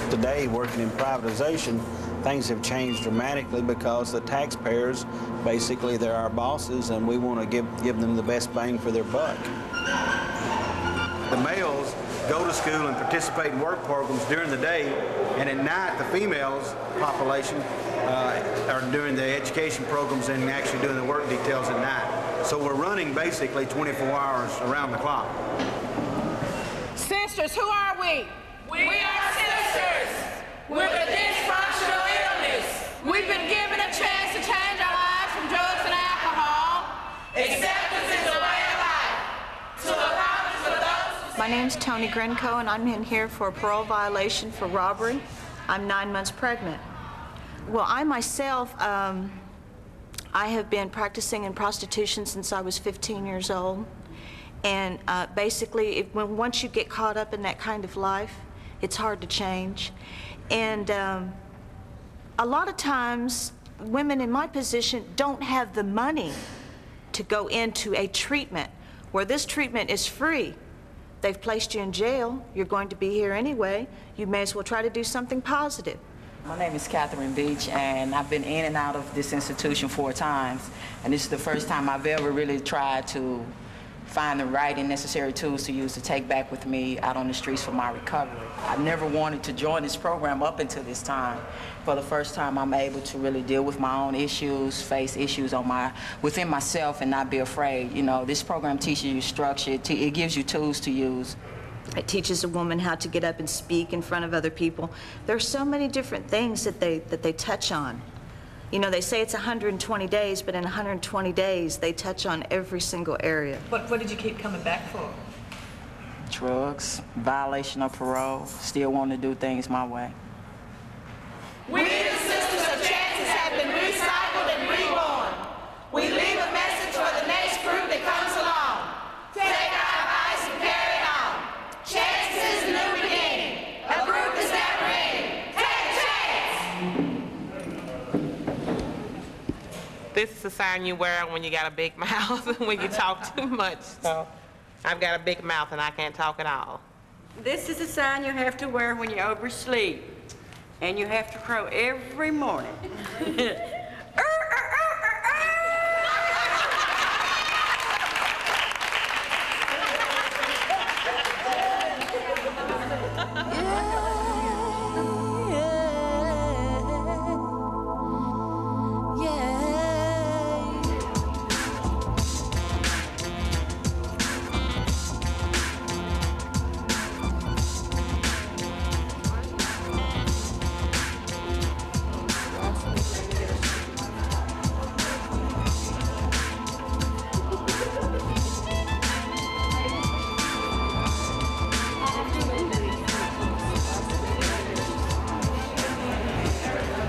Today, working in privatization, things have changed dramatically because the taxpayers, basically, they're our bosses, and we want to give them the best bang for their buck. The males go to school and participate in work programs during the day, and at night, the females population are doing the education programs and actually doing the work details at night. So we're running basically 24 hours around the clock. Sisters, who are we? We are sisters with a dysfunctional illness. We've been given a chance to change our lives from drugs and alcohol. Acceptance is a way of life. To accomplish for those. My name's Tony Grinko, and I'm in here for a parole violation for robbery. I'm 9 months pregnant. Well, I myself, I have been practicing in prostitution since I was 15 years old. And basically, once you get caught up in that kind of life, it's hard to change. And a lot of times, women in my position don't have the money to go into a treatment where this treatment is free. They've placed you in jail. You're going to be here anyway. You may as well try to do something positive. My name is Catherine Beach, and I've been in and out of this institution 4 times. And this is the first time I've ever really tried to find the right and necessary tools to use to take back with me out on the streets for my recovery. I never wanted to join this program up until this time. For the first time, I'm able to really deal with my own issues, face issues within myself, and not be afraid. You know, this program teaches you structure. It gives you tools to use. It teaches a woman how to get up and speak in front of other people. There are so many different things that they touch on. You know, they say it's 120 days, but in 120 days, they touch on every single area. What did you keep coming back for? Drugs, violation of parole, still wanting to do things my way. We, the Sisters of Chances, have been recycled and reborn. We leave a message for the next group that comes along. Take our advice and carry it on. Chances is a new beginning. A group is never ending. Take a chance. This is a sign you wear when you got a big mouth, when you talk too much. So I've got a big mouth and I can't talk at all. This is a sign you have to wear when you oversleep. And you have to crow every morning.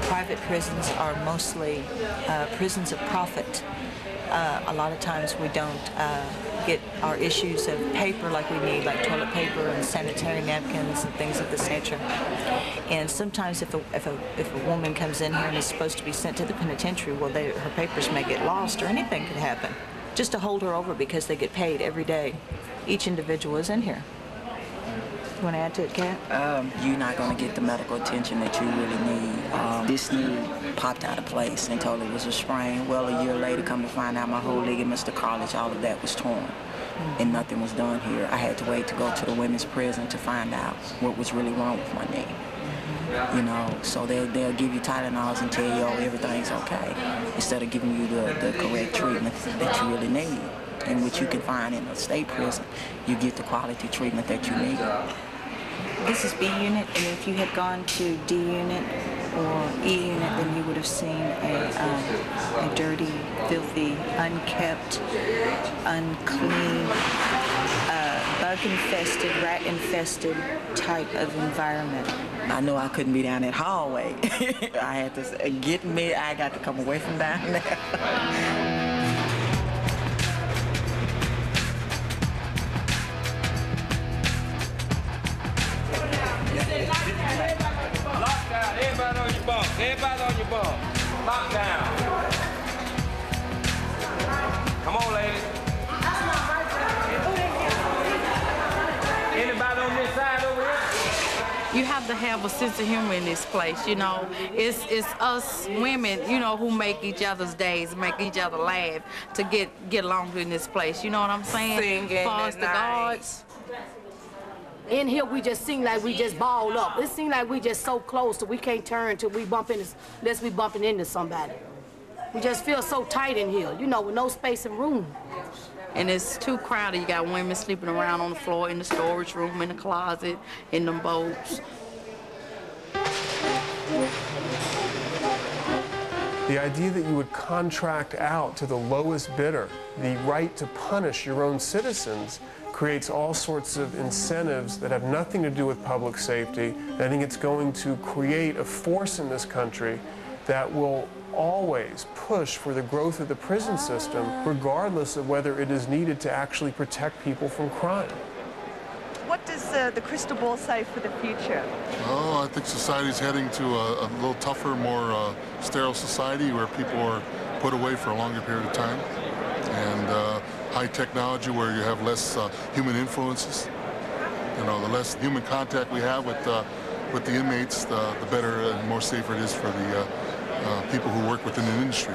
Private prisons are mostly prisons of profit. A lot of times we don't get our issues of paper like we need, like toilet paper and sanitary napkins and things of this nature. And sometimes if a woman comes in here and is supposed to be sent to the penitentiary, well, her papers may get lost or anything could happen. Just to hold her over because they get paid every day. Each individual is in here. You want to add to it, Kat? You're not going to get the medical attention that you really need. This knee popped out of place and told it was a sprain. Well, a year later, come to find out my whole ligaments, the cartilage, all of that was torn. And nothing was done here. I had to wait to go to the women's prison to find out what was really wrong with my knee. You know, so they'll give you Tylenols and tell you, oh, everything's okay, instead of giving you the correct treatment that you really need. And which you can find in a state prison, you get the quality treatment that you need. This is B unit, and if you had gone to D unit or E unit, then you would have seen a dirty, filthy, unkept, unclean, bug-infested, rat-infested type of environment. I knew I couldn't be down that hallway. I had to I got to come away from down there. Lockdown, everybody on your bunk. Everybody on your bunk. Lockdown. Come on, ladies. Anybody on this side over here? You have to have a sense of humor in this place, you know. It's us women, you know, who make each other's days, make each other laugh to get along in this place. You know what I'm saying? Singing as far as the guards. In here, we just seem like we just balled up. It seems like we just so close that we can't turn till we bump into, unless we bumping into somebody. We just feel so tight in here, you know, with no space and room. And it's too crowded. You got women sleeping around on the floor, in the storage room, in the closet, in them boats. The idea that you would contract out to the lowest bidder the right to punish your own citizens creates all sorts of incentives that have nothing to do with public safety. And I think it's going to create a force in this country that will always push for the growth of the prison system, regardless of whether it is needed to actually protect people from crime. What does the crystal ball say for the future? Oh, I think society's heading to a little tougher, more sterile society where people are put away for a longer period of time. And high technology where you have less human influences. You know, the less human contact we have with the inmates, the better and more safer it is for the people who work within the industry.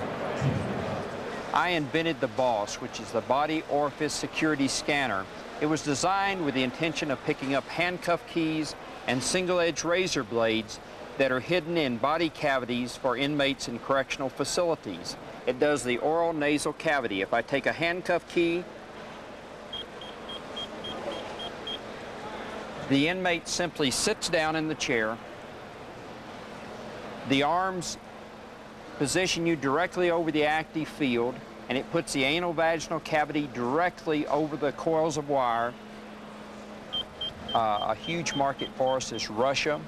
I invented the BOSS, which is the Body Orifice Security Scanner. It was designed with the intention of picking up handcuff keys and single-edge razor blades that are hidden in body cavities for inmates in correctional facilities. It does the oral nasal cavity. If I take a handcuff key, the inmate simply sits down in the chair. The arms position you directly over the active field, and it puts the anal-vaginal cavity directly over the coils of wire. A huge market for us is Russia,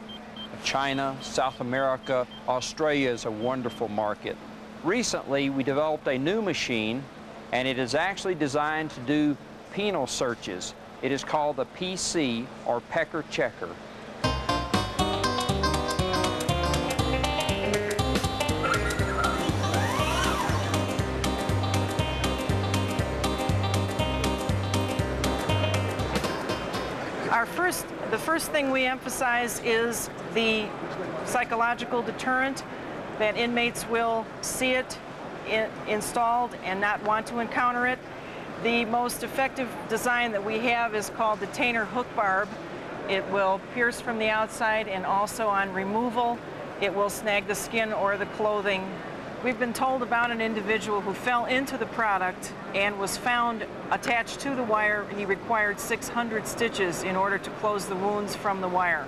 China, South America. Australia is a wonderful market. Recently, we developed a new machine, and it is actually designed to do penal searches. It is called the PC, or Pecker Checker. The first thing we emphasize is the psychological deterrent, that inmates will see it installed and not want to encounter it. The most effective design that we have is called the Tainer hook barb. It will pierce from the outside, and also on removal, it will snag the skin or the clothing. We've been told about an individual who fell into the product and was found attached to the wire. He required 600 stitches in order to close the wounds from the wire.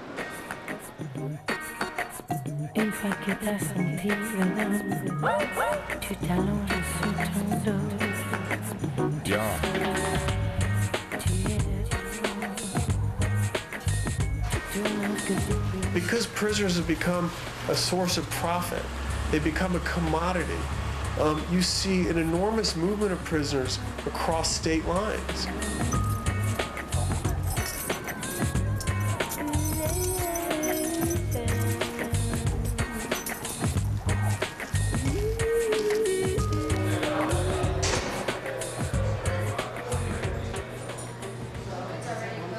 Because prisoners have become a source of profit, they become a commodity. You see an enormous movement of prisoners across state lines.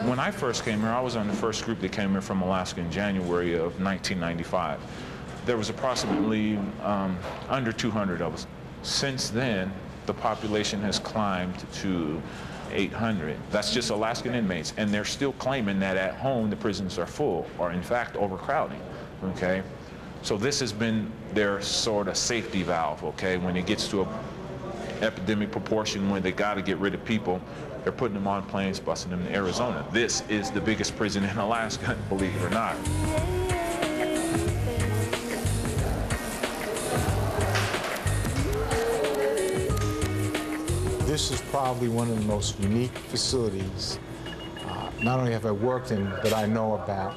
When I first came here, I was on the first group that came here from Alaska in January of 1995. There was approximately under 200 of us. Since then, the population has climbed to 800. That's just Alaskan inmates, and they're still claiming that at home the prisons are full, or in fact overcrowding, okay? So this has been their sort of safety valve, okay? When it gets to an epidemic proportion where they gotta get rid of people, they're putting them on planes, busing them to Arizona. This is the biggest prison in Alaska, believe it or not. This is probably one of the most unique facilities, not only have I worked in, but I know about.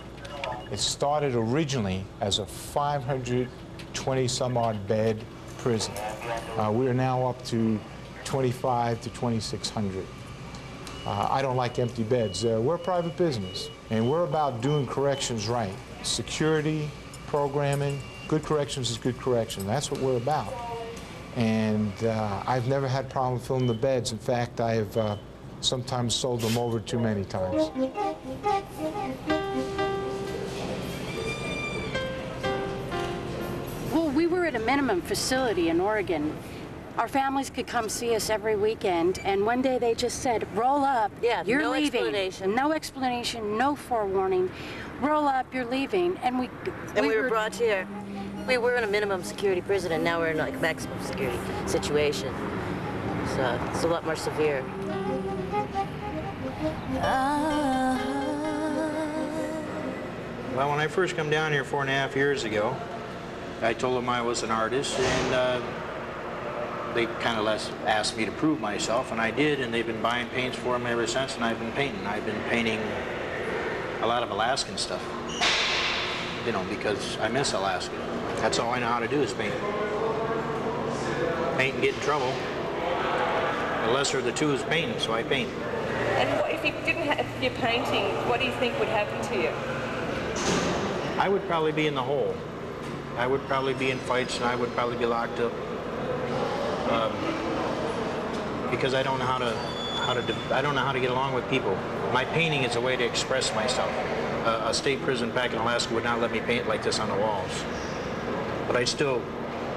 It started originally as a 520-some-odd bed prison. We are now up to 25 to 2,600. I don't like empty beds. We're a private business, and we're about doing corrections right. Security, programming, good corrections is good correction. That's what we're about. And I've never had a problem filling the beds. In fact, I've sometimes sold them over too many times. at a minimum facility in Oregon. Our families could come see us every weekend, and one day they just said, roll up, you're no leaving. Explanation. No explanation, no forewarning. Roll up, you're leaving. And we were brought here. We were in a minimum security prison, and now we're in like maximum security situation. So it's a lot more severe. Well, when I first come down here 4.5 years ago, I told them I was an artist, and they kind of asked me to prove myself, and I did, and they've been buying paints for them ever since, and I've been painting. I've been painting a lot of Alaskan stuff, you know, because I miss Alaska. That's all I know how to do is paint. Paint and get in trouble. The lesser of the two is painting, so I paint. And what, if you didn't have your painting, what do you think would happen to you? I would probably be in the hole. I would probably be in fights, and I would probably be locked up. Because I don't know how to get along with people. My painting is a way to express myself. A state prison back in Alaska would not let me paint like this on the walls. But I'd still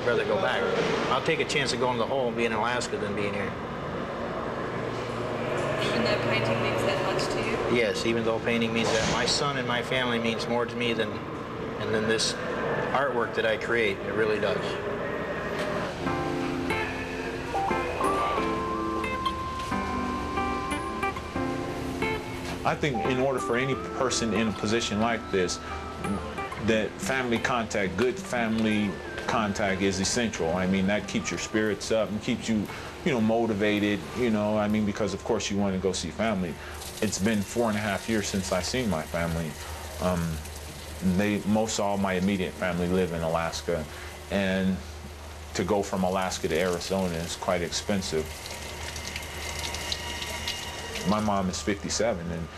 rather go back. I'll take a chance of going to the hole and being in Alaska than being here. Even though painting means that much to you? Yes, even though painting means that. My son and my family means more to me than this artwork that I create. It really does. I think in order for any person in a position like this, that family contact, good family contact is essential. I mean, that keeps your spirits up and keeps you, motivated, I mean, because of course you want to go see family. It's been 4.5 years since I've seen my family. All my immediate family live in Alaska, and to go from Alaska to Arizona is quite expensive. My mom is 57, and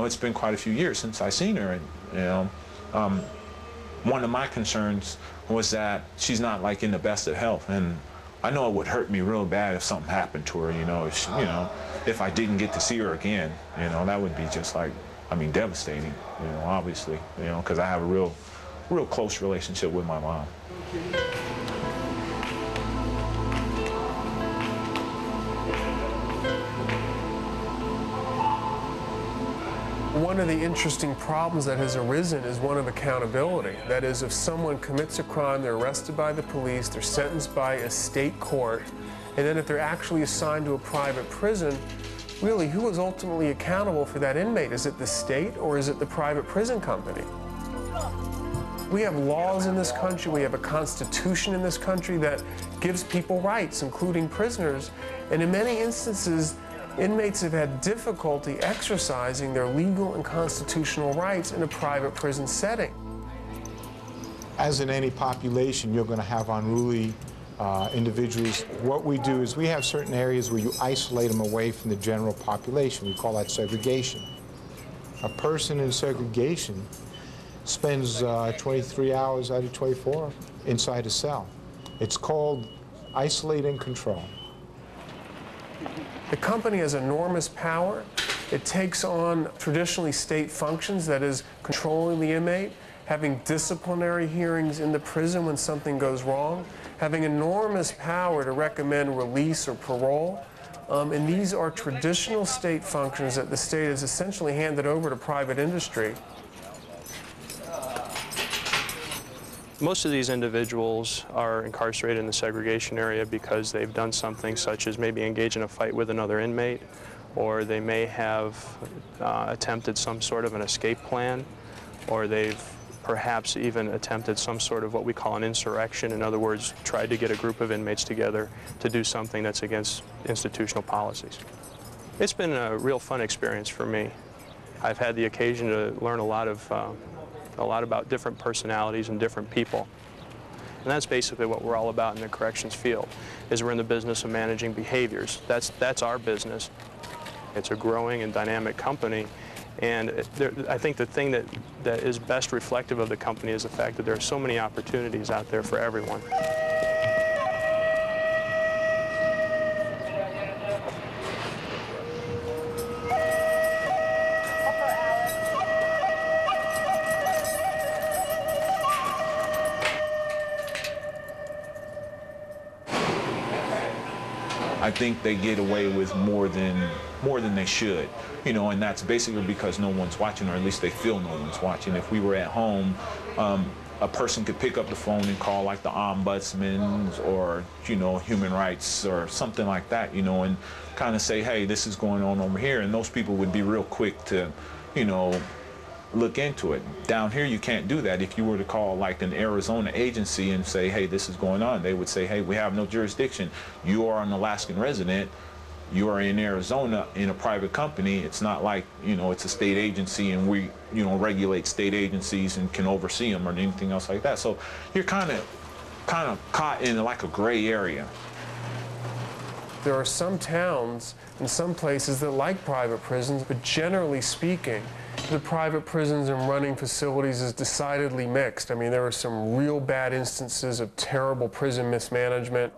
it's been quite a few years since I seen her. And one of my concerns was that she's not like in the best of health, and I know it would hurt me real bad if something happened to her. If I didn't get to see her again, that would be just like, devastating. Obviously, because I have a real close relationship with my mom. One of the interesting problems that has arisen is one of accountability. That is, if someone commits a crime, they're arrested by the police, they're sentenced by a state court, and then if they're actually assigned to a private prison, really, who is ultimately accountable for that inmate? Is it the state or is it the private prison company? We have laws in this country, we have a constitution in this country that gives people rights, including prisoners, and in many instances, inmates have had difficulty exercising their legal and constitutional rights in a private prison setting. As in any population, you're going to have unruly individuals. What we do is we have certain areas where you isolate them away from the general population. We call that segregation. A person in segregation spends 23 hours out of 24 inside a cell. It's called isolate and control. The company has enormous power. It takes on traditionally state functions, that is, controlling the inmate, having disciplinary hearings in the prison when something goes wrong, having enormous power to recommend release or parole. And these are traditional state functions that the state has essentially handed over to private industry. Most of these individuals are incarcerated in the segregation area because they've done something such as maybe engage in a fight with another inmate, or they may have attempted some sort of an escape plan, or they've perhaps even attempted some sort of what we call an insurrection. In other words, tried to get a group of inmates together to do something that's against institutional policies. It's been a real fun experience for me. I've had the occasion to learn a lot about different personalities and different people. And that's basically what we're all about in the corrections field, is we're in the business of managing behaviors. That's our business. It's a growing and dynamic company, and I think the thing that is best reflective of the company is the fact that there are so many opportunities out there for everyone. I think they get away with more than they should, you know, and that's basically because no one's watching, or at least they feel no one's watching. If we were at home, a person could pick up the phone and call like the ombudsman or, you know, human rights or something like that, you know, and kind of say, hey, this is going on over here, and those people would be real quick to, you know, look into it. Down here, you can't do that. If you were to call like an Arizona agency and say, hey, this is going on, they would say, hey, we have no jurisdiction. You are an Alaskan resident. You are in Arizona in a private company. It's not like, you know, it's a state agency and we, you know, regulate state agencies and can oversee them or anything else like that. So you're kind of caught in like a gray area. There are some towns and some places that like private prisons, but generally speaking, the private prisons and running facilities is decidedly mixed. I mean, there are some real bad instances of terrible prison mismanagement.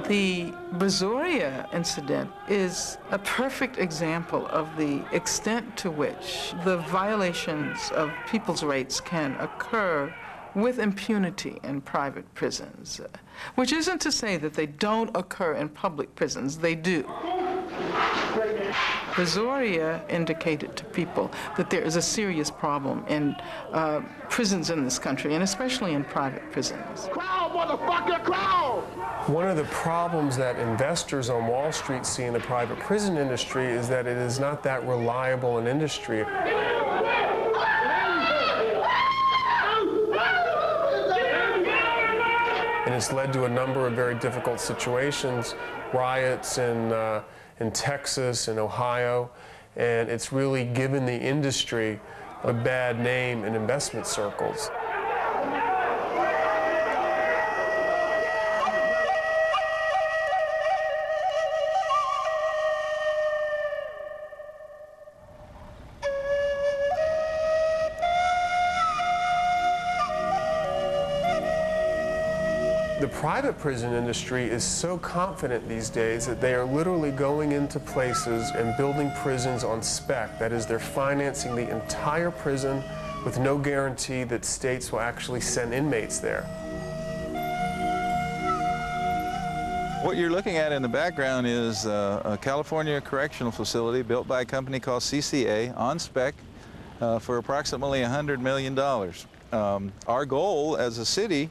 The Brazoria incident is a perfect example of the extent to which the violations of people's rights can occur with impunity in private prisons, which isn't to say that they don't occur in public prisons. They do. Brazoria indicated to people that there is a serious problem in prisons in this country, and especially in private prisons. Crowd, motherfucker, crowd! One of the problems that investors on Wall Street see in the private prison industry is that it is not that reliable an industry. And it's led to a number of very difficult situations, riots in Texas and Ohio, and it's really given the industry a bad name in investment circles. The private prison industry is so confident these days that they are literally going into places and building prisons on spec. That is, they're financing the entire prison with no guarantee that states will actually send inmates there. What you're looking at in the background is a California correctional facility built by a company called CCA on spec for approximately $100 million. Our goal as a city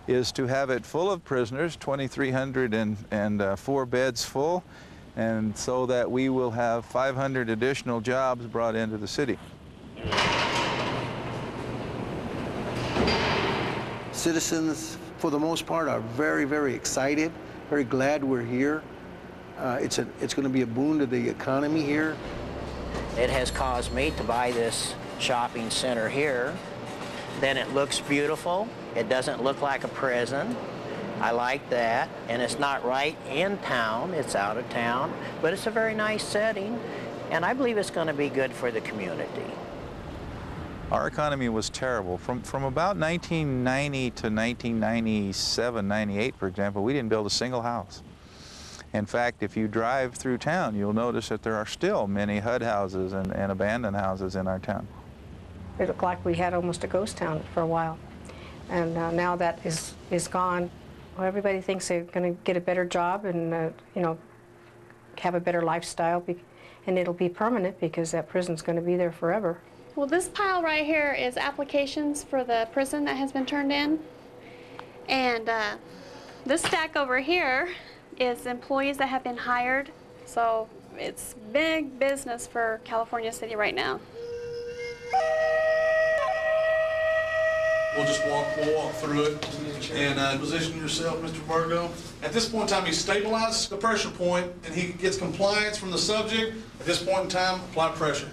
is to have it full of prisoners, 2,304 beds full, and so that we will have 500 additional jobs brought into the city. Citizens, for the most part, are very, very excited, very glad we're here. It's going to be a boon to the economy here. It has caused me to buy this shopping center here. Then it looks beautiful. It doesn't look like a prison. I like that. And it's not right in town, it's out of town. But it's a very nice setting, and I believe it's going to be good for the community. Our economy was terrible. From about 1990 to 1997, 98, for example, we didn't build a single house. In fact, if you drive through town, you'll notice that there are still many HUD houses and abandoned houses in our town. It looked like we had almost a ghost town for a while. And now that is gone. Well, everybody thinks they're going to get a better job and, you know, have a better lifestyle, and it'll be permanent because that prison's going to be there forever. Well, this pile right here is applications for the prison that has been turned in. And this stack over here is employees that have been hired. So it's big business for California City right now. We'll walk through it and position yourself, Mr. Virgo. At this point in time, he stabilizes the pressure point and he gets compliance from the subject. At this point in time, apply pressure.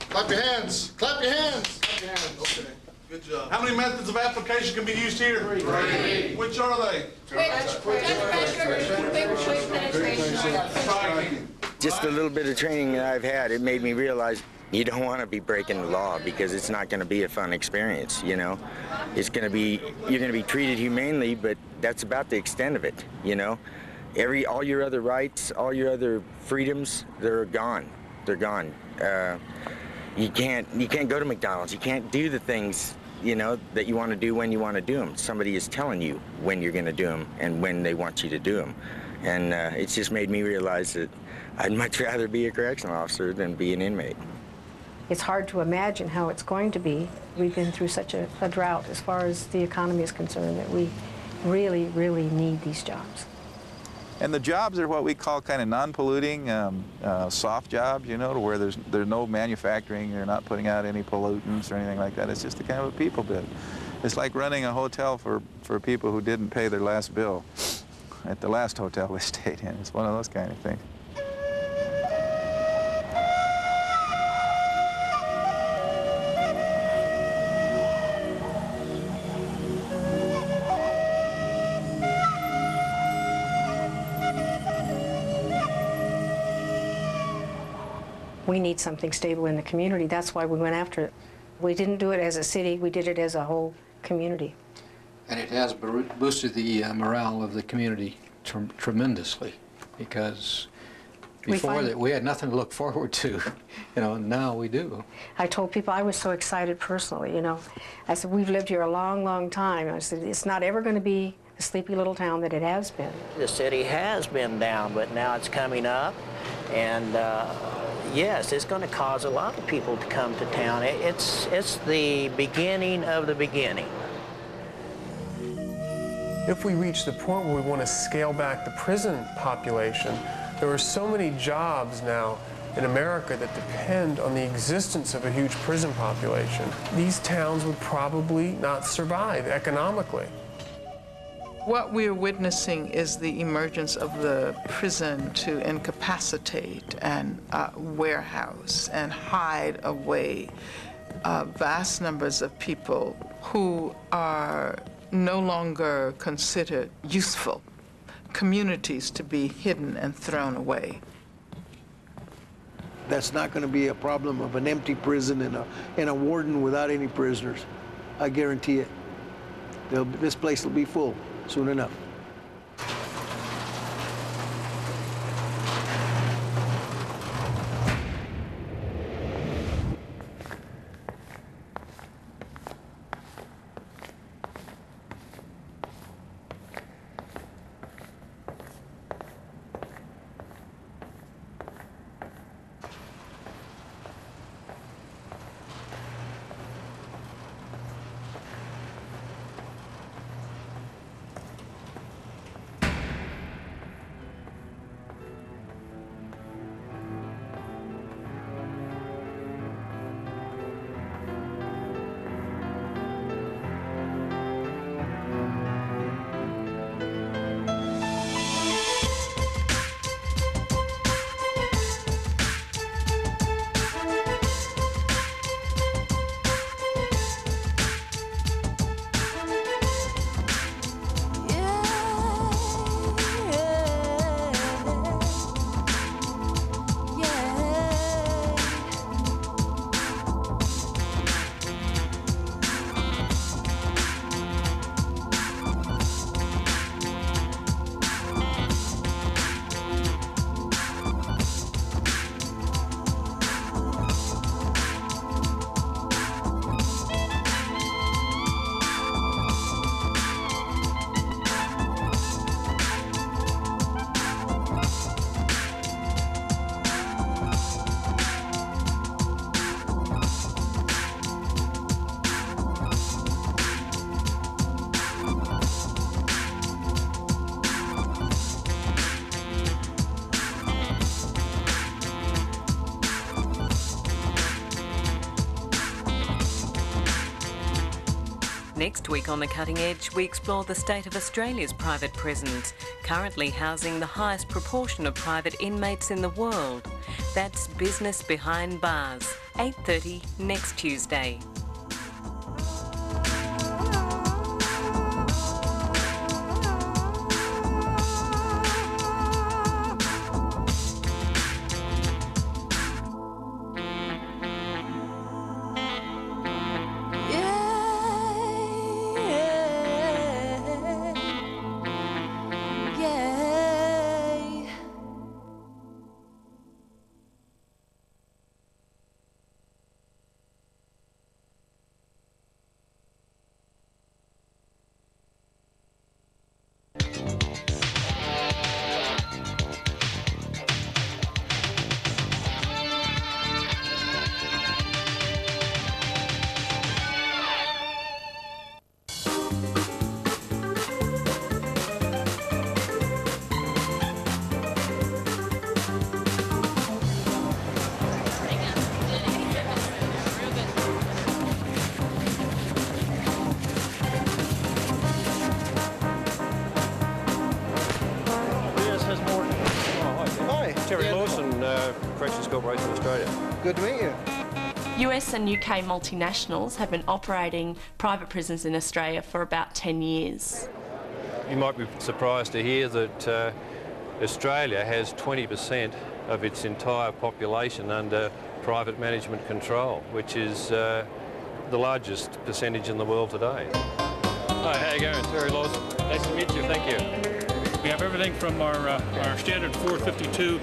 Clap your hands. Clap your hands. Clap your hands. Okay. Good job. How many methods of application can be used here? 3. Which are they? Just a little bit of training that I've had, it made me realize you don't want to be breaking the law because it's not going to be a fun experience, you know. It's going to be, you're going to be treated humanely, but that's about the extent of it, you know. All your other rights, all your other freedoms, they're gone. They're gone. You can't go to McDonald's. You can't do the things, you know, that you want to do when you want to do them. Somebody is telling you when you're going to do them and when they want you to do them. And it's just made me realize that I'd much rather be a correctional officer than be an inmate. It's hard to imagine how it's going to be. We've been through such a drought as far as the economy is concerned that we really, really need these jobs. And the jobs are what we call kind of non-polluting, soft jobs, you know, to where there's no manufacturing, they're not putting out any pollutants or anything like that. It's just a kind of a people bid. It's like running a hotel for people who didn't pay their last bill at the last hotel they stayed in. It's one of those kind of things. We need something stable in the community. That's why we went after it. We didn't do it as a city, we did it as a whole community. And it has boosted the morale of the community tremendously, because before that we had nothing to look forward to, you know, and now we do. I told people I was so excited personally, you know. I said, we've lived here a long, long time. I said, it's not ever going to be the sleepy little town that it has been. The city has been down, but now it's coming up, and yes, it's going to cause a lot of people to come to town. It's the beginning of the beginning. If we reach the point where we want to scale back the prison population, there are so many jobs now in America that depend on the existence of a huge prison population. These towns would probably not survive economically. What we're witnessing is the emergence of the prison to incapacitate and warehouse and hide away vast numbers of people who are no longer considered useful, communities to be hidden and thrown away. That's not going to be a problem of an empty prison and a warden without any prisoners. I guarantee it. This place will be full soon enough. Next week on The Cutting Edge, we explore the state of Australia's private prisons, currently housing the highest proportion of private inmates in the world. That's Business Behind Bars, 8:30 next Tuesday. Terry Lawson, Corrections Corporation Australia. Good to meet you. US and UK multinationals have been operating private prisons in Australia for about 10 years. You might be surprised to hear that Australia has 20% of its entire population under private management control, which is the largest percentage in the world today. Hi, how you going? Terry Lawson. Nice to meet you. Thank you. We have everything from our standard 452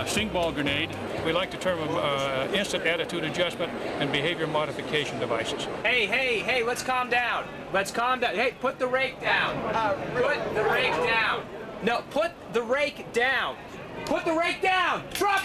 sting ball grenade. We like to term them instant attitude adjustment and behavior modification devices. Hey, let's calm down. Let's calm down. Hey, put the rake down. Put the rake down. No, put the rake down. Put the rake down. Drop